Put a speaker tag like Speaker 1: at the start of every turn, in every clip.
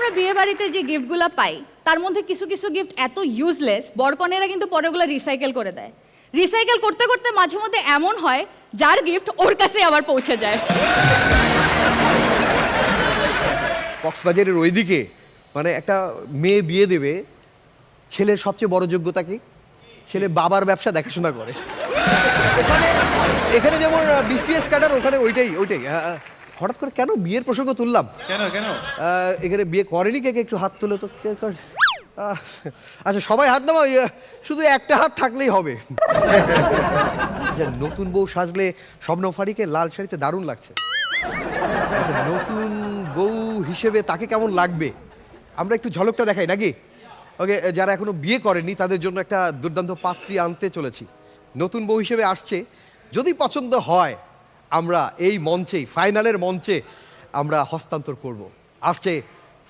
Speaker 1: আমরা বিয়ে বাড়িতে যে গিফটগুলো পাই তার মধ্যে কিছু কিছু গিফট এত ইউজলেস বরকনেরা কিন্তু পরে ওগুলো রিসাইকেল করে দেয়। রিসাইকেল করতে করতে মাঝে মধ্যে এমন হয় যার গিফট ওর কাছে আবার পৌঁছে যায়।
Speaker 2: কক্সবাজারের ওইদিকে মানে একটা মেয়ে বিয়ে দেবে, ছেলের সবচেয়ে বড় যোগ্যতা কি? ছেলে বাবার ব্যবসা দেখাশোনা করে। এখানে এখানে যেমন বিসিএস ক্যাডার, ওখানে ওইটাই। হঠাৎ করে কেন বিয়ের প্রসঙ্গ তুললাম?
Speaker 3: কেন
Speaker 2: এখানে বিয়ে করেনি কে? একটু হাত তুলে তো। আচ্ছা সবাই হাত নামাও, শুধু একটা হাত থাকলেই হবে। নতুন বউ সাজলে শবনম ফারিকে লাল শাড়িতে দারুণ লাগছে। নতুন বউ হিসেবে তাকে কেমন লাগবে আমরা একটু ঝলকটা দেখাই নাকি? ওকে, যারা এখনো বিয়ে করেনি তাদের জন্য একটা দুর্দান্ত পাত্রী আনতে চলেছি। নতুন বউ হিসেবে আসছে, যদি পছন্দ হয় আমরা এই মঞ্চেই, ফাইনালের মঞ্চে আমরা হস্তান্তর করব। আসছে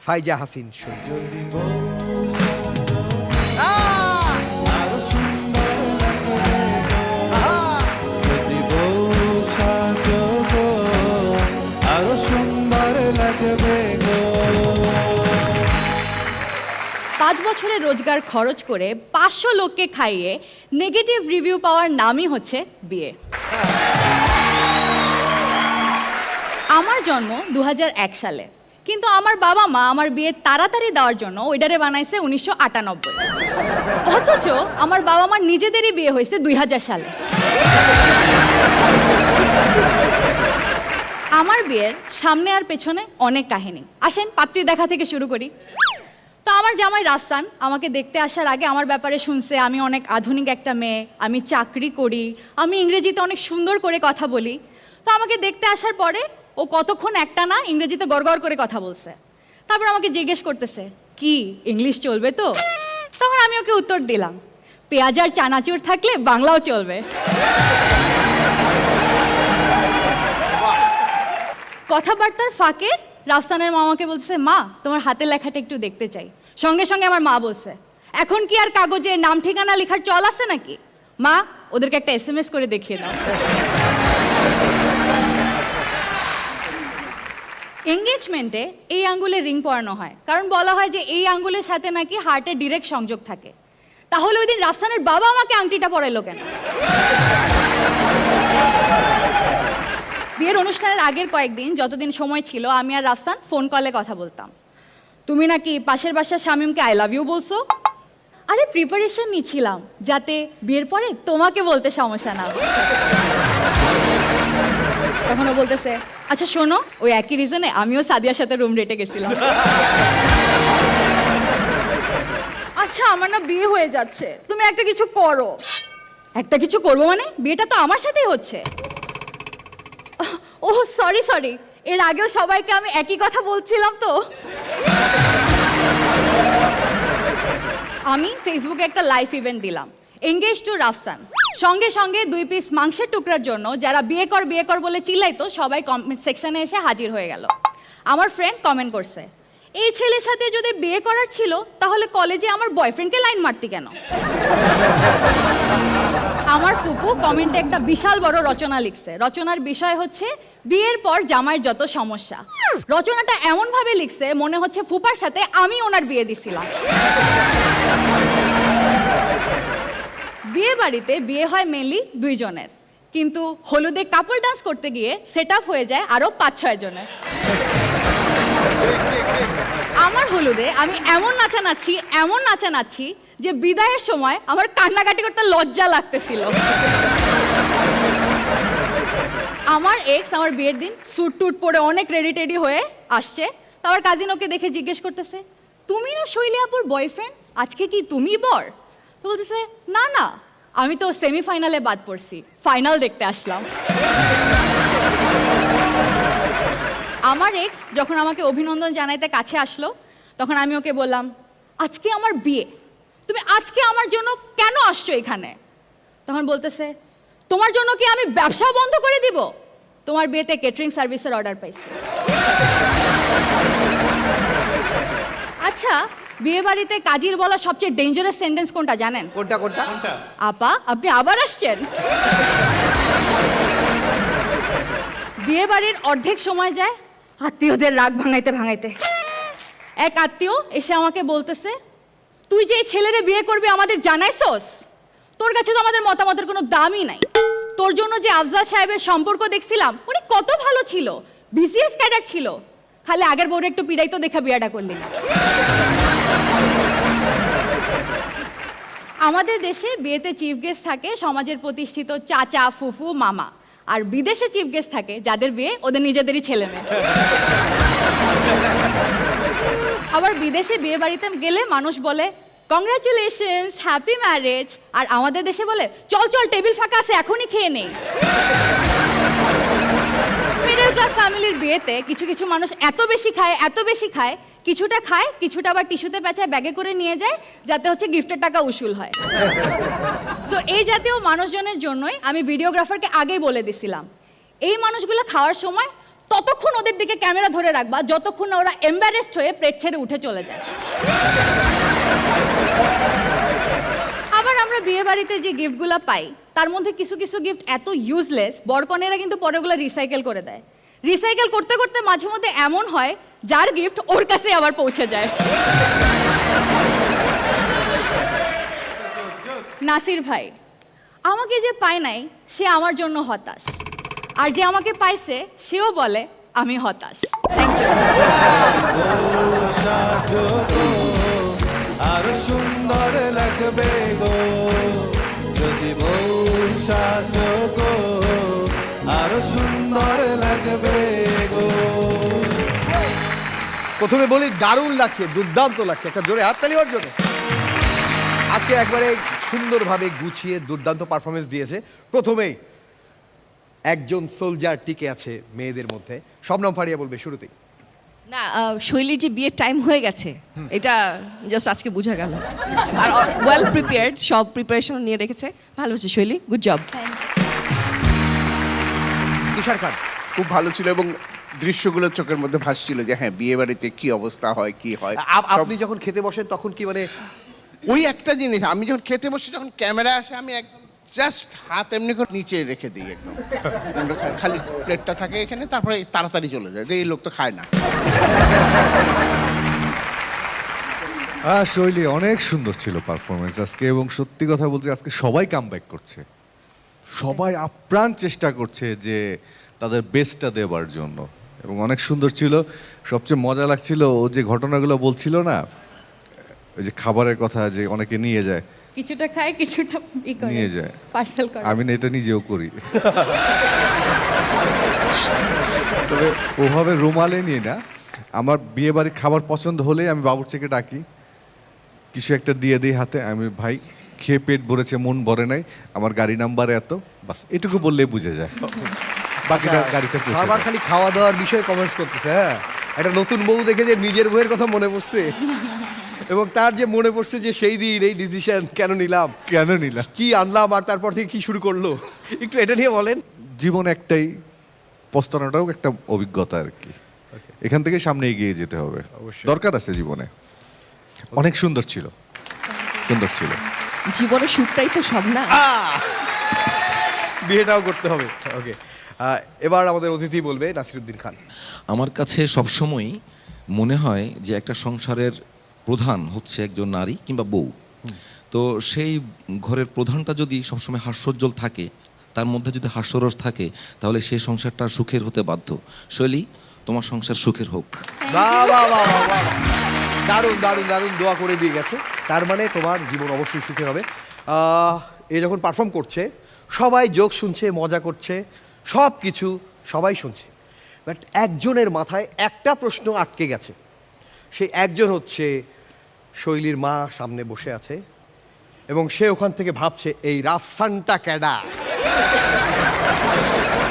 Speaker 2: ফাইজা হাসিন।
Speaker 1: পাঁচ বছরের রোজগার খরচ করে 500 লোককে খাইয়ে নেগেটিভ রিভিউ পাওয়ার নামই হচ্ছে বিয়ে। আমার জন্ম 2001 সালে, কিন্তু আমার বাবা মা আমার বিয়ে তাড়াতাড়ি দেওয়ার জন্য ওইটারে বানাইছে 1998। অথচ আমার বাবা মার নিজেদেরই বিয়ে হয়েছে 2000 সালে। আমার বিয়ের সামনে আর পেছনে অনেক কাহিনী। আসেন পাত্রী দেখা থেকে শুরু করি। তো আমার জামাই রাফসান আমাকে দেখতে আসার আগে আমার ব্যাপারে শুনছে আমি অনেক আধুনিক একটা মেয়ে, আমি চাকরি করি, আমি ইংরেজিতে অনেক সুন্দর করে কথা বলি। তো আমাকে দেখতে আসার পরে ও কতক্ষণ একটা না ইংরেজিতে গড়গড় করে কথা বলছে। তারপর আমাকে জিজ্ঞেস করতেছে, কি ইংলিশ চলবে তো? তখন আমি ওকে উত্তর দিলাম, পেঁয়াজ আর চানাচুর থাকলে বাংলাও চলবে। কথাবার্তার ফাঁকে রাফসানের মামাকে বলছে, মা তোমার হাতের লেখাটা একটু দেখতে চাই। সঙ্গে সঙ্গে আমার মা বলছে, এখন কি আর কাগজে নাম ঠিকানা লেখার চল আছে নাকি? মা ওদেরকে একটা SMS করে দেখিয়ে দাও। এঙ্গেজমেন্টে এই আঙ্গুলে রিং পরানো হয়, কারণ বলা হয় যে এই আঙ্গুলের সাথে নাকি হার্টের ডিরেক্ট সংযোগ থাকে। তাহলে ওই দিন রাফসানের বাবা আমাকে আংটিটা পরাইলো কেন? বিয়ের অনুষ্ঠানের আগের কয়েকদিন যতদিন সময় ছিল আমি আর রাফসান ফোন কলে কথা বলতাম। তুমি নাকি পাশের বাসার শামীমকে আই লাভ ইউ বলছো? আরে প্রিপারেশন নিচ্ছিলাম যাতে বিয়ের পরে তোমাকে বলতে সমস্যা না। তখন ও বলতেছে, আচ্ছা শোনো, ওই একই রিজনে আমিও সাদিয়ার সাথে রুম রেটে গেছিলাম। আচ্ছা আমার না বিয়ে হয়ে যাচ্ছে, তুমি একটা কিছু করো। একটা কিছু করবো মানে? বিয়েটা তো আমার সাথেই হচ্ছে। ওহ সরি, এর আগেও সবাইকে আমি একই কথা বলছিলাম তো। আমি ফেসবুকে একটা লাইভ ইভেন্ট দিলাম, এঙ্গেজ টু রাফসান। সঙ্গে সঙ্গে 2 পিস মাংসের টুকরার জন্য যারা বিয়ে কর বলে চিল্লাইতো সবাই কমেন্ট সেকশনে এসে হাজির হয়ে গেল। আমার ফ্রেন্ড কমেন্ট করছে, এই ছেলের সাথে যদি বিয়ে করার ছিল তাহলে কলেজে আমার বয়ফ্রেন্ডকে লাইন মারতি কেন? আমার ফুপু কমেন্টে একটা বিশাল বড় রচনা লিখছে। রচনার বিষয় হচ্ছে বিয়ের পর জামাইয়ের যত সমস্যা। রচনাটা এমন ভাবে লিখছে মনে হচ্ছে ফুপার সাথে আমি ওনার বিয়ে দিছিলাম। বিয়ে বাড়িতে বিয়ে হয় মেনলি 2 জনের, কিন্তু হলুদে কাপল ডান্স করতে গিয়ে সেট আপ হয়ে যায় আরো 5-6 জনের। আমার হলুদে আমি এমন নাচা নাচছি যে বিদায়ের সময় আমার কান্নাকাটি করতে লজ্জা লাগতেছিল। আমার এক্স আমার বিয়ের দিন স্যুট টুট পরে অনেক রেডি হয়ে আসছে। তো আমার কাজিন ওকে দেখে জিজ্ঞেস করতেছে, তুমি না শৈলী আপুর বয়ফ্রেন্ড, আজকে কি তুমি বর? তো বলতেছে, না আমি তো সেমিফাইনালে বাদ পড়ছি, ফাইনাল দেখতে আসলাম। আমার এক্স যখন আমাকে অভিনন্দন জানাইতে কাছে আসলো তখন আমি ওকে বললাম, আজকে আমার বিয়ে, তুমি আজকে আমার জন্য কেন আসছো এখানে? তখন বলতেছে, তোমার জন্য কি আমি ব্যবসা বন্ধ করে দিব? তোমার বিয়েতে কেটারিং সার্ভিসের অর্ডার পাইছি। আচ্ছা বিয়ে বাড়িতে কাজীর বলা সবচেয়ে ডেঞ্জারাস সেন্টেন্স কোনটা জানেন?
Speaker 2: কোনটা?
Speaker 1: আপা আপনি আবার আসছেন? বিয়ে বাড়ির অর্ধেক সময় যায় আত্মীয়দের রাগ ভাঙাইতে। এক আত্মীয় এসে আমাকে বলতেছে, তুই যে এই ছেলেরে বিয়ে করবি আমাদের জানাইছস? তোর কাছে তো আমাদের মতামতের কোনো দামই নাই। তোর জন্য যে আফজাল সাহেবের সম্পর্ক দেখছিলাম, উনি কত ভালো ছিল, বিসিএস ক্যাডার ছিল, খালি আগের বউরে একটু পিড়াইতো দেখা বিয়াটা করলি না। আমাদের দেশে বিয়েতে চিফ গেস্ট থাকে সমাজের প্রতিষ্ঠিত চাচা, ফুফু, মামা, আর বিদেশে চিফ গেস্ট থাকে যাদের বিয়ে ওদের নিজেদেরই ছেলে মেয়ে। আবার বিদেশে বিয়ে বাড়িতে গেলে মানুষ বলে কংগ্রাচুলেশনস, হ্যাপি ম্যারেজ, আর আমাদের দেশে বলে চল চল টেবিল ফাঁকা আছে এখনই খেয়ে নেই। মিডল ক্লাস ফ্যামিলির বিয়েতে কিছু কিছু মানুষ এত বেশি খায়, কিছুটা খায়, কিছুটা আবার টিস্যুতে পেঁচায় ব্যাগে করে নিয়ে যায়, যাতে হচ্ছে গিফটের টাকা উসুল হয়। সো এই জাতীয় মানুষজনের জন্যই আমি ভিডিওগ্রাফারকে আগেই বলে দিছিলাম, এই মানুষগুলো খাওয়ার সময় ততক্ষণ ওদের দিকে ক্যামেরা ধরে রাখবা যতক্ষণ না ওরা এম্বারেসড হয়ে প্লেট ছেড়ে উঠে চলে যায়। আবার আমরা বিয়ে বাড়িতে যে গিফটগুলো পাই তার মধ্যে কিছু কিছু গিফট এত ইউজলেস, বরকনেরা কিন্তু পরে ওগুলো রিসাইকেল করে দেয়। রিসাইকেল করতে করতে মাঝে মধ্যে এমন হয় যার গিফট ওর কাছে আবার পৌঁছে যায়। নাসির ভাই আমাকে যে পায় নাই সে আমার জন্য হতাশ, আর যে আমাকে পাইছে সেও বলে আমি হতাশ। Thank you.
Speaker 3: আর সুন্দর লাগবে গো যদি বউ সাজো গো, আর সুন্দর লাগবে গো।
Speaker 2: প্রথমে বলি দারুণ লাগছে, দুর্দান্ত লাগছে, একটা জোরে হাততালি ওর জন্য। আজকে একবারে সুন্দরভাবে গুছিয়ে দুর্দান্ত পারফরমেন্স দিয়েছে। প্রথমেই একজন সোলজার টিকে আছে মেয়েদের মধ্যে, শবনম ফারিয়া বলবে শুরুতেই।
Speaker 4: না, শৈলীর যে বিয়ের টাইম হয়ে গেছে এটা জাস্ট আজকে বোঝা গেল। আর ওয়েল প্রিপেয়ার্ড, সব প্রিপারেশন নিয়ে রেখেছে, ভালো হচ্ছে শৈলী, গুড জব।
Speaker 2: তুষার খান
Speaker 5: খুব ভালো ছিল এবং দৃশ্যগুলো চোখের মধ্যে ভাসছিল যে হ্যাঁ বিয়ে বাড়িতে কি অবস্থা হয় কি হয়।
Speaker 2: আপনি যখন খেতে বসেন তখন কি মানে
Speaker 5: ওই একটা জিনিস, আমি যখন খেতে বসে যখন ক্যামেরা আসে আমি একদম জাস্ট হাত এমনি করে নিচে রেখে দিই, একদম খালি প্লেটটা থাকে এখানে, তারপরে তাড়াতাড়ি চলে যায় যে এই লোক তো খায় না।
Speaker 3: শৈলী অনেক সুন্দর ছিল পারফরমেন্স আজকে, এবং সত্যি কথা বলতে আজকে সবাই কামব্যাক করছে, সবাই আপ্রাণ চেষ্টা করছে যে তাদের বেস্টটা দেবার জন্য, এবং অনেক সুন্দর ছিল। সবচেয়ে মজা লাগছিল ও যে ঘটনাগুলো বলছিল না, ওই যে খাবারের কথা যে অনেকে নিয়ে যায়,
Speaker 1: কিছুটা খায় কিছুটা
Speaker 3: নিয়ে যায়,
Speaker 1: পার্সেল করে।
Speaker 3: আমি না এটা নিজেও করি। তবে ওভাবে রুমালে নিয়ে না, আমার বিয়ে বাড়ির খাবার পছন্দ হলেই আমি বাবুর্চিকে ডাকি, কিছু একটা দিয়ে দিই হাতে, আমি ভাই খেয়ে পেট ভরেছে মন ভরে নাই, আমার গাড়ি নাম্বার এত, বাস এটুকু বললেই বুঝে যায়, বাকিটা গাড়িতে পৌঁছে
Speaker 2: খাবার
Speaker 3: যায়।
Speaker 2: খালি খাওয়া দাওয়ার বিষয়ে কমেন্টস করতেছে। হ্যাঁ, একটা নতুন বউ দেখে যে নিজের বউয়ের কথা মনে পড়ছে, এবং তার যে মনে পড়ছে যে সেই দিন এই ডিসিশন কেন নিলাম,
Speaker 3: কেন নিলাম,
Speaker 2: কি আনলাম, আর তারপর থেকে কি শুরু করলো, একটু এটা নিয়ে বলেন।
Speaker 3: জীবন একটাই, পস্তানোটাও একটা অভিজ্ঞতা আর কি, এখান থেকে সামনে এগিয়ে যেতে হবে,
Speaker 2: অবশ্যই।
Speaker 3: দরকার আছে জীবনে। অনেক সুন্দর ছিল, সুন্দর ছিল।
Speaker 4: জীবনের সুখটাই তো সব না।
Speaker 2: বিয়েটাও করতে হবে। ওকে, এবার আমাদের অতিথি বলবে নাসিরউদ্দিন খান।
Speaker 6: আমার কাছে সবসময় মনে হয় যে একটা সংসারের প্রধান হচ্ছে একজন নারী কিংবা বউ। তো সেই ঘরের প্রধানটা যদি সবসময় হাস্যোজ্জ্বল থাকে, তার মধ্যে যদি হাস্যরস থাকে, তাহলে সেই সংসারটা সুখের হতে বাধ্য। শৈলী, তোমার সংসার সুখের হোক।
Speaker 2: বাহ বাহ বাহ বাহ বাহ। দারুণ দারুণ দারুণ দোয়া করে দিয়ে গেছে, তার মানে তোমার জীবন অবশ্যই সুখের হবে। এ যখন পারফর্ম করছে সবাই যোগ শুনছে, মজা করছে, সব কিছু সবাই শুনছে, বাট একজনের মাথায় একটা প্রশ্ন আটকে গেছে। সেই একজন হচ্ছে শৈলীর মা, সামনে বসে আছে, এবং সে ওখান থেকে ভাবছে এই রাফসানটা ক্যাডা।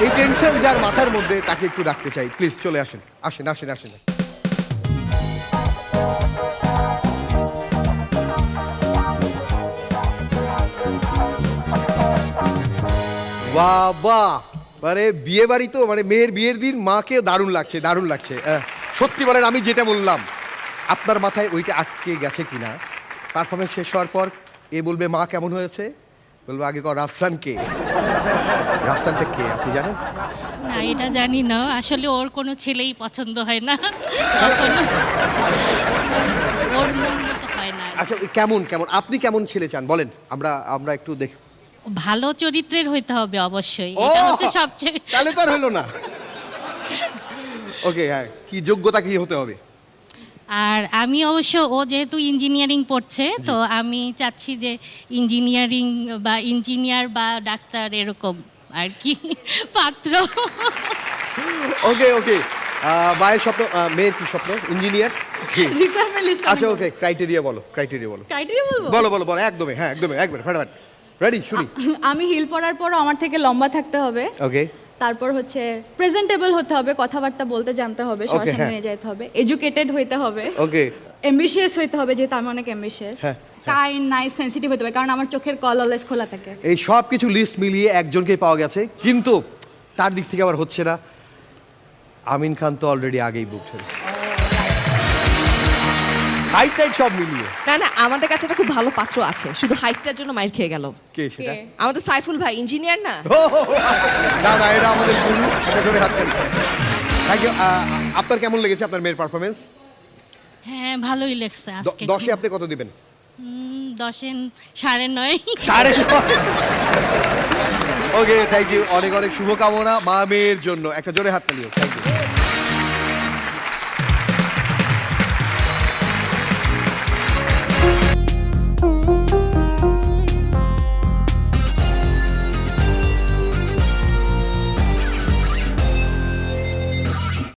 Speaker 2: এই টেনশন যার মাথার মধ্যে, তাকে একটু রাখতে চাই, প্লিজ চলে আসেন, আসেন আসেন আসেন। বাবা, মানে বিয়ে বাড়ি তো, মানে মেয়ের বিয়ের দিন মাকে দারুণ লাগছে, দারুণ লাগছে। সত্যি বলেন, আমি যেটা বললাম আপনার মাথায় ওইটা আটকে গেছে কিনা? পারফরমেন্স শেষ হওয়ার পর এ বলবে মা কেমন হয়েছে, বলবো আগে কর রাফসান কে। রাফসানটা কে আপনি জানেন?
Speaker 7: না, এটা জানি না, আসলে ওর কোনো ছেলেই পছন্দ হয় না কখনো।
Speaker 2: আচ্ছা কেমন কেমন আপনি কেমন ছেলে চান বলেন, আমরা একটু দেখ।
Speaker 7: ভালো চরিত্রের হইতে হবে অবশ্যই,
Speaker 2: ও!
Speaker 7: এটা হচ্ছে সবচেয়ে।
Speaker 2: তাহলে তো আর হলো না। ওকে, হ্যাঁ, কি যোগ্যতা কি হতে হবে?
Speaker 7: আর আমি অবশ্য, ও যেহেতু ইঞ্জিনিয়ারিং পড়ছে, তো আমি চাচ্ছি যে ইঞ্জিনিয়ারিং বা ইঞ্জিনিয়ার বা ডাক্তার এরকম আর কি পাত্র।
Speaker 2: ওকে ওকে, মায়ের স্বপ্ন, মেয়ের কি স্বপ্ন? ইঞ্জিনিয়ার।
Speaker 1: রিকোয়ারমেন্ট লিস্ট
Speaker 2: আচ্ছা ওকে, ক্রাইটেরিয়া বলো।
Speaker 1: ক্রাইটেরিয়া বলবো?
Speaker 2: বলো একদমই, হ্যাঁ একদমই, একবার ফাটাফাট রেডি, শুনি।
Speaker 1: আমি হিল পরার পরও আমার থেকে লম্বা থাকতে হবে।
Speaker 2: ওকে
Speaker 1: তারপর হচ্ছে প্রেজেন্টেবল হতে হবে, কথাবার্তা বলতে জানতে হবে, সবার
Speaker 2: Okay,
Speaker 1: সামনে
Speaker 2: হ্যাঁ।
Speaker 1: নিয়ে যেতে হবে, এডুকেটেড হইতে হবে,
Speaker 2: ওকে
Speaker 1: অ্যাম্বিশিয়াস হইতে হবে, যেহেতু আমি অনেক অ্যাম্বিশিয়াস,
Speaker 2: হ্যাঁ,
Speaker 1: কাইন্ড, নাইস, সেনসিটিভ হতে হবে, কারণ আমার চোখের কল অলওয়েজ খোলা থাকে।
Speaker 2: এই সব কিছু লিস্ট মিলিয়ে একজনকেই পাওয়া গেছে, কিন্তু তার দিক থেকে আবার হচ্ছে না। আমিন খান তো অলরেডি আগেই বুক ছিল, হাইট টাইট সব মিলিয়ে।
Speaker 4: না না, আমাদের কাছে একটা খুব ভালো পাত্র আছে, শুধু হাইটটার জন্য মাইর খেয়ে গেল।
Speaker 2: কে সেটা?
Speaker 1: কে?
Speaker 4: আমাদের সাইফুল ভাই ইঞ্জিনিয়ার না।
Speaker 2: না না, এটা আমাদের গুরু, এটা ধরে হাততালি। Thank you. আপনার কেমন লেগেছে আপনার মেয়ের পারফরমেন্স?
Speaker 7: হ্যাঁ, ভালোই লেগছে আজকে।
Speaker 2: 10-এ আপনি কত দিবেন?
Speaker 7: 10-এ 9.5।
Speaker 2: সাড়ে ওকে, থ্যাংক ইউ, অনেক অনেক শুভকামনা মা মেয়ের জন্য, একটা জোরে হাততালি হোক।